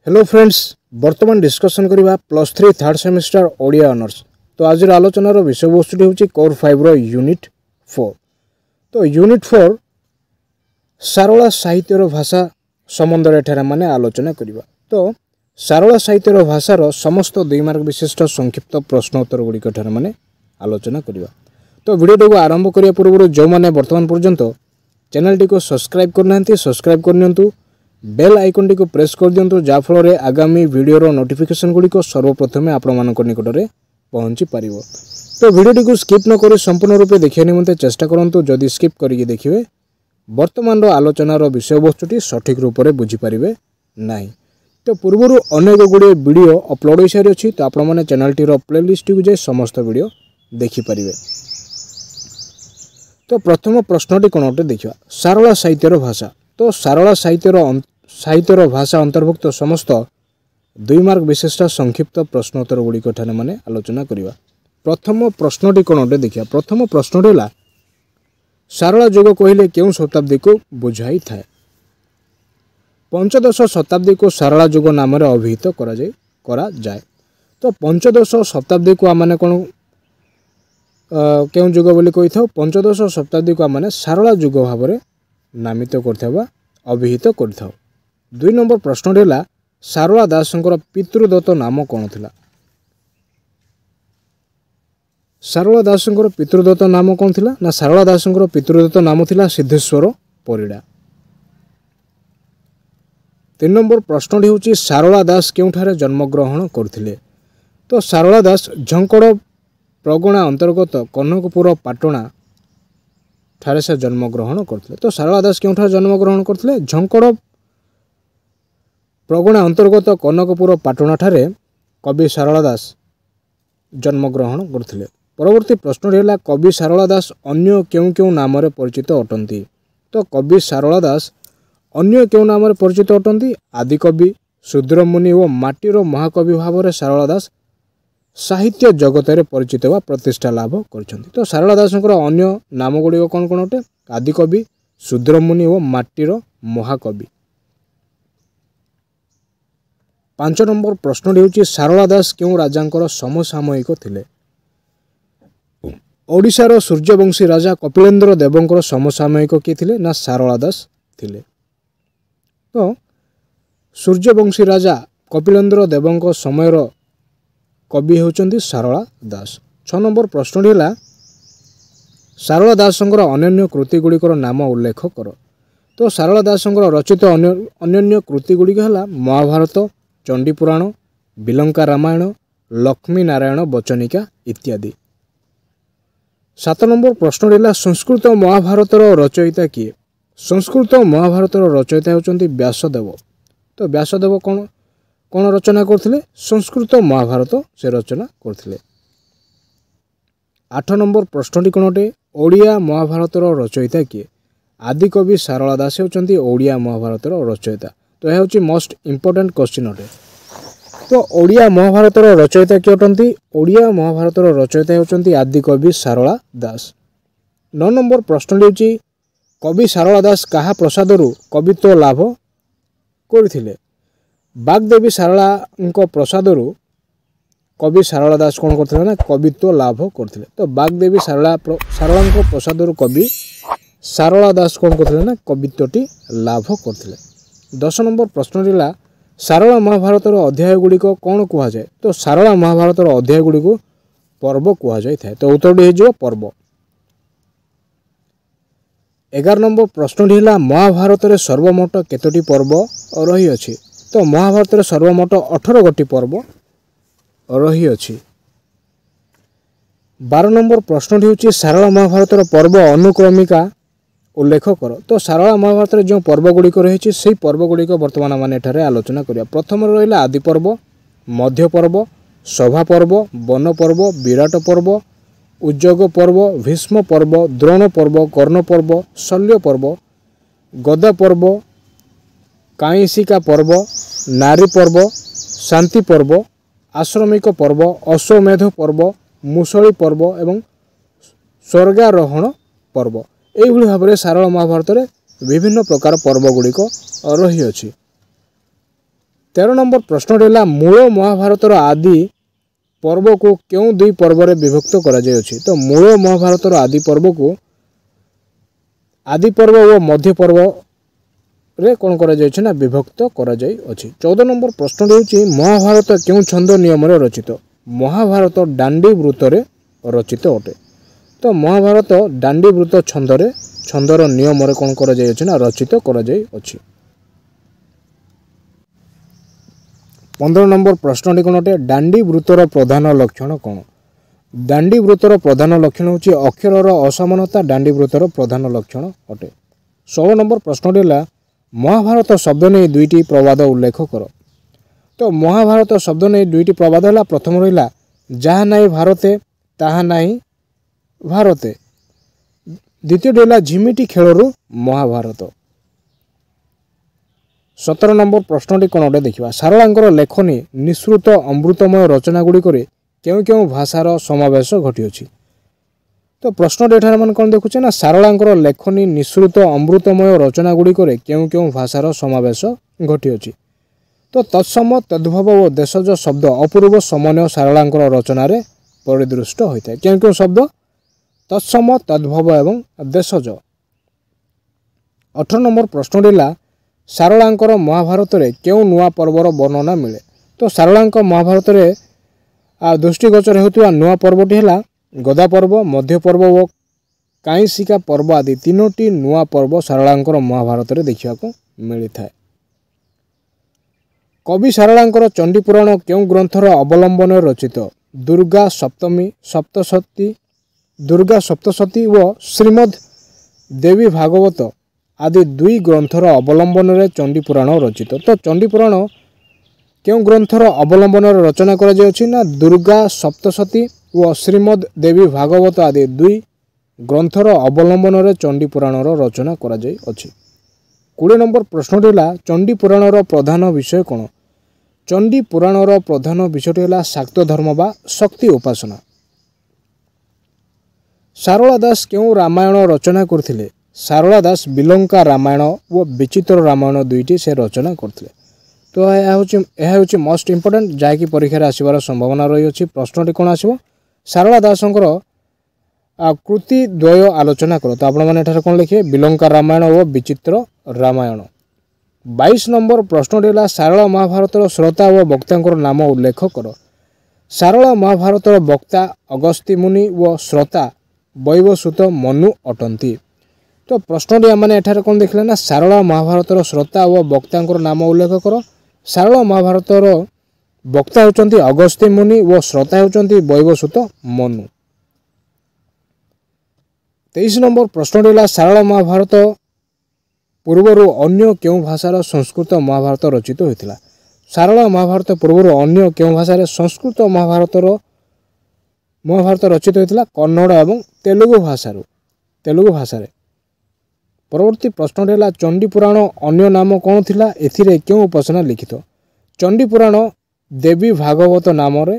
Hello friends, वर्तमान discussion करवा +3 third semester Odia honours. तो आज आलोचनार विषय वस्तुटी हूँ कोर 5 रो यूनिट 4। तो यूनिट 4 सारला साहित्यर भाषा संबंध एठार माने आलोचना करवा। तो सारला साहित्यर भाषार समस्त 2 मार्क विशिष्ट संक्षिप्त प्रश्न उत्तर गुड़िक एठार माने आलोचना करवा। तो वीडियो को आरंभ करने पूर्व जो मैंने वर्तमान पर्यंत चैनल को सब्सक्राइब करना सब्सक्राइब करनी, बेल आइकन टी प्रेस कर दिंतु जाफल आगामी वीडियो नोटिफिकेशन गुड़िक सर्वप्रथमे आपण निकट में पहुँची पार। तो वीडियो को स्किप न करी संपूर्ण रूपे देखा निमंते चेष्टा करूँ। जदि स्किप करके देखिए वर्तमान आलोचनार विषय वस्तुटी सठिक रूप से बुझीपारे ना। तो पूर्व अनेक गुड़े वीडियो अपलोड हो सारी अच्छी। तो आपण चैनल टीर प्लेलिस्ट को जाए समस्त वीडियो देखिपारे। तो प्रथम प्रश्नटी कौन गोटे देखा, सारला साहित्यर भाषा। तो सारला साहित्यर भाषा अंतर्भुक्त समस्त 2 मार्क विशिष्ट संक्षिप्त प्रश्नोत्तर गुड़िक ठाने माने आलोचना करवा। प्रथम प्रश्नटी कौन गोटे देखा। प्रथम प्रश्नटी है सारला युग कहले क्यों शताब्दी को बुझाई थाए। पंचदश शताब्दी को सारला युग नाम अभिहित करा जाए। तो पंचदश शताब्दी को आम कौन क्यों युग बोली कही था। पंचदश शताब्दी को आम सारला युग भाव में नामित कर अभिहित कर। 2 नंबर प्रश्न है सारला दासंकर पितृदत्त नाम कौन थिला। सारला दासंकर पितृदत्त नाम कौन थिला ना, सारला दासंकर पितृदत्त नाम थिला सिद्धेश्वर परिड़ा। 3 नंबर प्रश्न होची सारला दास केउठारे जन्मग्रहण करथिले। तो सारला दास झंकड़ प्रगणा अंतर्गत कनकपुर पाटणा ठारे से जन्मग्रहण करथिले। तो सारला दास केउठारे जन्मग्रहण करथिले, झंकड़ प्रगणा अंतर्गत कनकपुर पाटणा ठारे कवि सारला दास जन्मग्रहण करथिले। परवर्ती प्रश्न है कवि सारला दास अन्य क्यों क्यों नाम परिचित अटंती। तो कवि सारला दास अन्य क्यों नाम परिचित अटंती। आदिकवि, शूद्रमुनि और माटीर महाकवि भाव में सारला दास साहित्य जगत में परिचित व प्रतिष्ठा लाभ करछंती। तो सारला दासंकर अन्य नाम गुड़िक कौन कौन अटे, आदिकवि, शूद्रमुनि और माटीर महाकवि। 5 नंबर प्रश्न होची सारला दास क्यों राजांकर समसामयिक थिले। ओडिशार सूर्यवंशी राजा कपिलेन्द्र देवंकर समसामयिक किए थिले ना, सारला दास थिले। तो सूर्यवंशी राजा कपिलेन्द्र देवंक समयर कवि होचंती सारला दास। 6 नंबर प्रश्न है सारला दासंकर अन्य कृति गुड़िकर नाम उल्लेख कर। तो सारला दासंकर रचित अन्य कृति गुड़िक है महाभारत, चंडीपुराण, बिलंका रामायण, लक्ष्मी नारायण बचनिका इत्यादि। 7 नंबर प्रश्न है संस्कृत महाभारतर रचयिता किए। संस्कृत महाभारतर रचयिता होचंती व्यासदेव। तो व्यासदेव कौन कौन रचना करथिले, संस्कृत महाभारत से रचना करथिले। 8 नंबर प्रश्नटी कौन अटे, ओडिया महाभारतर रचयिता किए। आदिकवि सारला दास होचंती ओडिया महाभारतर रचयिता। तो यह होची मोस्ट इंपोर्टेंट क्वेश्चन अटे। तो ओडिया महाभारतर रचयिता किए अटंती, ओडिया महाभारतर रचयिता होचंती आदिकवि सारला दास। 9 नंबर प्रश्न होची कवि सारला दास कहा प्रसादरू कवित्व लाभ करथिले। बागदेवी सारला प्रसादरू कवि सारला दास कौन करथिले ना, कवित्व लाभ करथिले। तो बागदेवी सारला प्रसादरू कवि सारला दास कौन करथिले ना, कवित्वटी लाभ करथिले। 10 नंबर प्रश्न है सारला महाभारतर अध्याय गुड़िक कौन कह जाए। तो सारला महाभारतर अध्याय गुड़िक पर्व कह जाए। तो उत्तरटी हो पर्व। 11 नंबर प्रश्न है महाभारत सर्वमोट केतोटी पर्व रही अछि। तो महाभारत सर्वमोट 18 गोटी पर्व रही अछि। 12 नंबर प्रश्न होची सारला महाभारतर पर्व अनुक्रमिका उल्लेख कर। तो सारला महाभारत जो पर्व गुड़िक रही से पर्व गुड़िक बर्तमान मान एठारे आलोचना करिया। प्रथम रहा आदि पर्व, मध्य पर्व, सभा पर्व, वन पर्व, विराट पर्व, उज्जग पर्व, भीष्म पर्व, द्रोण पर्व, कर्ण पर्व, शल्य पर्व, गदा पर्व, काईशिका पर्व, नारी पर्व, शांति पर्व, आश्रमिक पर्व, अश्वमेध पर्व, मुसली पर्व एवं स्वर्गारोहण पर्व। यही भाव में सारला महाभारत विभिन्न प्रकार पर्व गुड़िक रही अछि। 13 नंबर प्रश्न है मूल महाभारतर आदि पर्व को क्यों दुई पर्व विभक्त करा जाय अछि। तो मूल महाभारतर आदि पर्व को आदि पर्व और मध्य पर्व रे कौन करा जाय ना विभक्त करा जाय अछि। 14 नंबर प्रश्न होछि महाभारत क्यों छंद नियम रे रचित। महाभारत डांडी वृत्त रे रचित अटे। तो महाभारत डांडी वृत्त छंदर नियम रे कौन करा जाय अछि ना रचित करा जाय अछि। 15 नंबर प्रश्न कौन अटे डांडी वृत्तर प्रधान लक्षण कौन। डांडी वृत्तर प्रधान लक्षण होछि अक्षरर असमानता डांडी वृत्तर प्रधान लक्षण अटे। 16 नंबर प्रश्न है महाभारत शब्द नहीं दुईटी प्रवाद उल्लेख कर। तो महाभारत शब्द नहीं दुईटी प्रवाद है प्रथम रहा जहाँ नहीं भारते ताहा नहीं भारते, द्वितीय रहा झिमिटी खेलरू महाभारत। 17 नंबर प्रश्न कौन गोटे देखा सारलांकर लेखनी निःसृत अमृतमय रचना गुड़िक क्यों क्यों भाषार समावेश घटी। तो प्रश्न एठार मन कौन देखुचे ना सारलांकर लेखनी निःसृत अमृतमय रचना गुड़िक क्यों क्यों भाषार समावेश घटी। तो तत्सम तद्भव और देशज शब्द अपूर्व समन्वय सारलांकर रचन परिदृष्ट होता है। क्यों क्यों शब्द तत्सम तद्भव एवं देशज। 18 नंबर प्रश्न रहा सारलांकर महाभारत रे क्यों नुआ पर्वर वर्णना मिले। तो सारलांक महाभारत रे दृष्टिगोचर होता नुआ पर्वटी है गदा पर्व मध्य पर्व और काईशिका पर्व आदि तीनोटी नुआ पर्व सारलांकर महाभारत रे देखा मिलता है। कवि सारलांकर चंडीपुराण क्यों ग्रंथर अवलंबन रचित। दुर्गा सप्तशती व श्रीमद देवी भागवत आदि दुई ग्रंथर अवलंबन रे चंडीपुराण रचित। तो चंडीपुराण क्यों ग्रंथर अवलंबन रचना करा जाय अछि ना दुर्गा सप्तशती व श्रीमद देवी भागवत आदि दुई ग्रंथर अवलंबन रे चंडीपुराणर रचना करा जाय अछि। 20 नंबर प्रश्न है चंडीपुराणर प्रधान विषय कौन। चंडीपुराणर प्रधान विषय है शाक्त धर्म बा शक्ति उपासना। सारला दास क्यों रामायण रचना करथिले। सारला दास बिलंका रामायण व विचित्र रामायण दुईटी से रचना करथिले। तो यह हूँ मोस्ट इंपोर्टेंट जहाँकि परीक्षा आसबार संभावना रही है। प्रश्नटी कौन आसो सारला दासंकर कृति द्वय आलोचना कर। तो आपने कौन लिखे बिलंका रामायण और विचित्र रामायण। 22 नंबर प्रश्न है सारला महाभारतर श्रोता व वक्ता नाम उल्लेख कर। सारला महाभारतर वक्ता अगस्त्य मुनि व श्रोता वैवस्वत मनु अटंती। तो प्रश्न मैंने एठार कौन देखले ना सारला महाभारतर श्रोता व वक्ता नाम उल्लेख कर। सारला महाभारतर वक्ता होचंती अगस्त्य मुनि व श्रोता होचंती वैवस्वत मनु। 23 नंबर प्रश्न है सारला महाभारत पूर्वर अन्य क्यों भाषार संस्कृत महाभारत रचित होता। सारला महाभारत पूर्वर अन्य क्यों भाषा संस्कृत महाभारत रचित होता कन्नड़ एवं तेलुगु भाषा। परवर्ती प्रश्न है चंडीपुराण अन्य नाम कौन थिला एथिरे क्यों उपासना लिखित। चंडीपुराण देवी भागवत नाम रे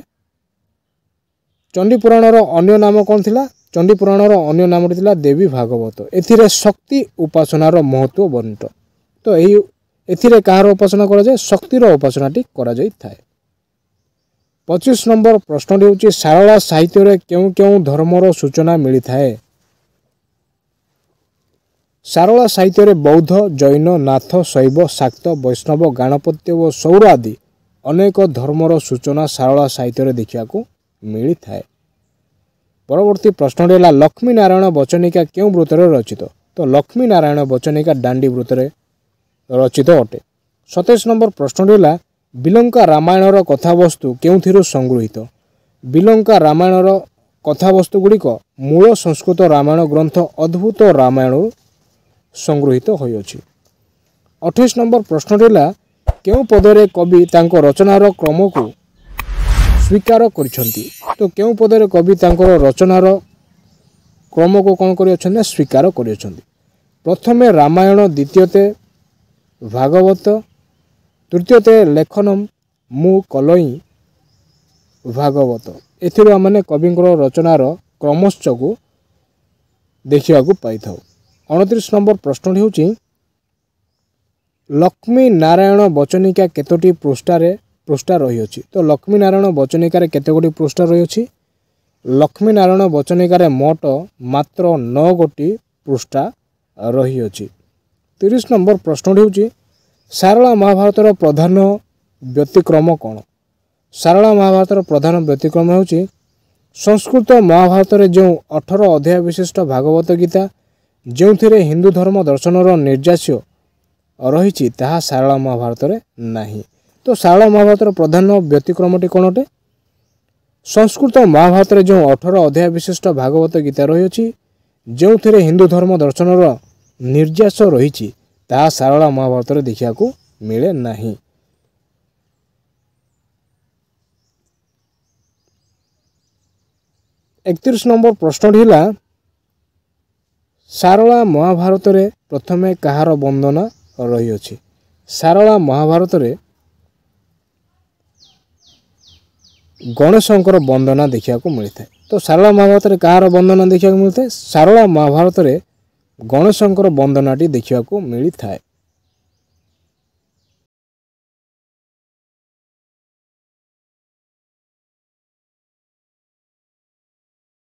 चंडीपुराणर अन्य नाम कौन थिला। चंडीपुराणर अन्य नाम थिला देवी भागवत। एथिरे शक्ति उपासनार महत्व वर्णित। तो यही एथिरे कहार उपासना करा जाय शक्तिर उपासनाटी करा जाय थाए। 25 नंबर प्रश्न होची सारला साहित्य रे क्यों क्यों धर्मर सूचना मिली थाए। सारला साहित्य रे बौद्ध जैन नाथ शैव शाक्त वैष्णव गणपत्य व सौर आदि अनेक धर्मर सूचना सारला साहित्य रे देखा मिली थाए। परवर्ती प्रश्न है लक्ष्मी नारायण वचनिका क्यों वृत्त रचित। तो लक्ष्मी नारायण वचनिका डांडी वृत्त रचित अटे। 27 नंबर प्रश्न है बिलंका रामायणर कथावस्तु क्यों संगृहित। बिलंका रामायणर कथावस्तु गुड़िक मूल संस्कृत रामायण ग्रंथ अद्भुत रामायण संगृहित होइछि। 28 नंबर प्रश्न है क्यों पदरे कवि तांको रचनार क्रम को स्वीकार करिसंती। तो क्यों पदरे कवि तांकर रचनार क्रम को कौन कर स्वीकार कर। प्रथमे रामायण द्वितीयते भागवत तृतीयते लेखनम मु कलई भागवत। एथिरो आमने कविंकर रचनार क्रमश्च को देखा पाई था। 29 नंबर प्रश्न होची लक्ष्मी नारायण वचनिका केतोटी पृष्ठा रही। तो लक्ष्मी नारायण वचनिकार केतोटी पृष्ठा रही? लक्ष्मी नारायण वचनिकार मोट मात्र 9 गोटी पृष्ठा रही। 30 नंबर प्रश्न होची सारला महाभारतर प्रधान व्यतिक्रम कौन? सारला महाभारतर प्रधान व्यतिक्रम होची संस्कृत महाभारत जो 18 अध्याय विशिष्ट भागवत गीता जो हिंदू धर्म दर्शनर निर्यास्य रही ताहा सारला महाभारत नहीं। तो सारला महाभारतर प्रधान व्यतिक्रमटी कौन अटे? संस्कृत महाभारत जो 18 अध्याय विशिष्ट भागवत गीता रही जो हिंदू धर्म दर्शनर निर्यास रही ताहा सारला महाभारत देखा मिले नहीं। एकतीस नंबर प्रश्न है सारला महाभारत प्रथमे कहार वंदना रही? सारला महाभारत गणेशंकर वंदना देखा मिलता है। तो सारला महाभारत कहार वंदना देखा मिलता है? सारला महाभारत गणेशंकर वंदनाटी देखा मिलता है।